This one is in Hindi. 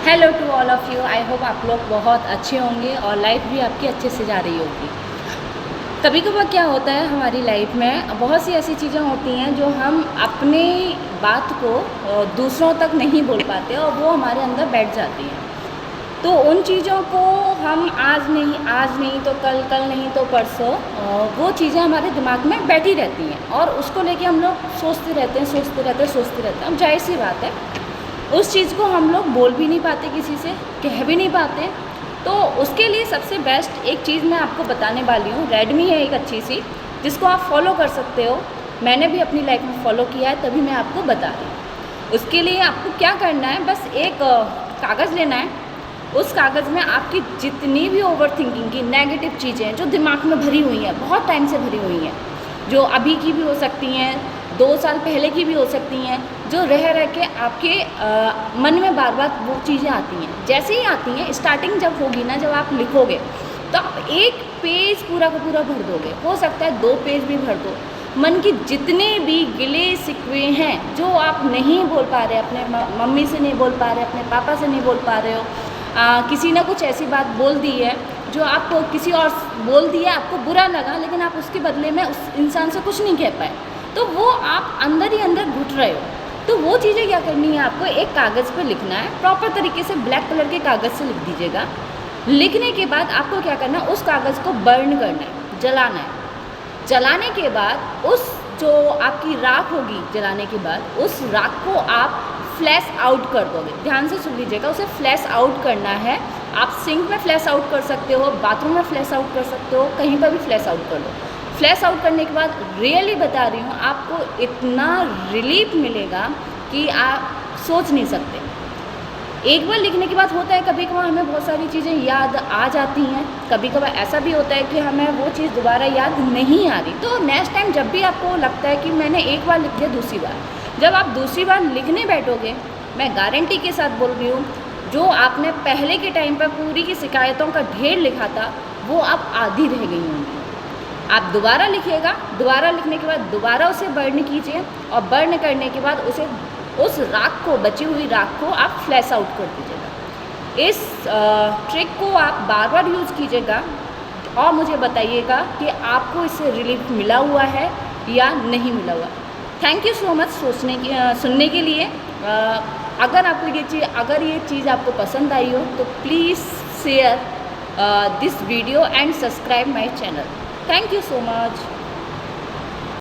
Hello to all of you. I hope आप लोग बहुत अच्छे होंगे और लाइफ भी आपकी अच्छे से जा रही होगी। कभी कभार क्या होता है हमारी लाइफ में बहुत सी ऐसी चीज़ें होती हैं जो हम अपने बात को दूसरों तक नहीं बोल पाते और वो हमारे अंदर बैठ जाती हैं। तो उन चीज़ों को हम आज नहीं तो कल, कल नहीं तो परसों वो चीज़ें हमारे दिमाग में बैठी रहती हैं और उसको लेके हम लोग सोचते रहते हैं, सोचते रहते हैं, सोचते रहते हैं। अब जाहिर सी बात है उस चीज़ को हम लोग बोल भी नहीं पाते, किसी से कह भी नहीं पाते। तो उसके लिए सबसे बेस्ट एक चीज़ मैं आपको बताने वाली हूँ। रेडमी है एक अच्छी सी जिसको आप फॉलो कर सकते हो। मैंने भी अपनी लाइफ में फॉलो किया है, तभी मैं आपको बता रही हूँ। उसके लिए आपको क्या करना है, बस एक कागज़ लेना है। उस कागज़ में आपकी जितनी भी ओवर थिंकिंग की नेगेटिव चीज़ें हैं जो दिमाग में भरी हुई हैं, बहुत टाइम से भरी हुई हैं, जो अभी की भी हो सकती हैं, 2 साल पहले की भी हो सकती हैं, जो रह रह के आपके मन में बार बार वो चीज़ें आती हैं। जैसे ही आती हैं, स्टार्टिंग जब होगी ना, जब आप लिखोगे तो आप एक पेज पूरा का पूरा भर दोगे, हो सकता है 2 पेज भी भर दो। मन की जितने भी गिले शिकवे हैं जो आप नहीं बोल पा रहे, अपने मम्मी से नहीं बोल पा रहे, अपने पापा से नहीं बोल पा रहे हो, किसी ने कुछ ऐसी बात बोल दी है जो आपको किसी और बोल दिया, आपको बुरा लगा, लेकिन आप उसके बदले में उस इंसान से कुछ नहीं कह पाए, तो वो आप अंदर ही अंदर घुट रहे हो। तो वो चीज़ें क्या करनी है, आपको एक कागज़ पे लिखना है, प्रॉपर तरीके से ब्लैक कलर के कागज़ से लिख दीजिएगा। लिखने के बाद आपको क्या करना है, उस कागज़ को बर्न करना है, जलाना है। जलाने के बाद उस जो आपकी राख होगी, जलाने के बाद उस राख को आप फ्लैश आउट कर दोगे। ध्यान से सुन लीजिएगा, उसे फ्लैश आउट करना है। आप सिंक में फ्लैश आउट कर सकते हो, बाथरूम में फ्लैश आउट कर सकते हो, कहीं पर भी फ्लैश आउट कर लो। फ्लैश आउट करने के बाद रियली बता रही हूँ, आपको इतना रिलीफ मिलेगा कि आप सोच नहीं सकते। एक बार लिखने के बाद होता है कभी कभार हमें बहुत सारी चीज़ें याद आ जाती हैं, कभी कभार ऐसा भी होता है कि हमें वो चीज़ दोबारा याद नहीं आ रही। तो नेक्स्ट टाइम जब भी आपको लगता है कि मैंने एक बार लिख दिया, दूसरी बार जब आप दूसरी बार लिखने बैठोगे, मैं गारंटी के साथ बोल रही हूँ, जो आपने पहले के टाइम पर पूरी की शिकायतों का ढेर लिखा था वो आप आधी रह गई होंगी। आप दोबारा लिखिएगा, दोबारा लिखने के बाद दोबारा उसे बर्न कीजिए और बर्न करने के बाद उस राख को, बची हुई राख को आप फ्लैश आउट कर दीजिएगा। इस ट्रिक को आप बार बार यूज़ कीजिएगा और मुझे बताइएगा कि आपको इससे रिलीफ मिला हुआ है या नहीं मिला हुआ। थैंक यू सो मच सुनने के लिए। अगर ये चीज़ आपको पसंद आई हो तो please share this video and subscribe my channel. Thank you so much.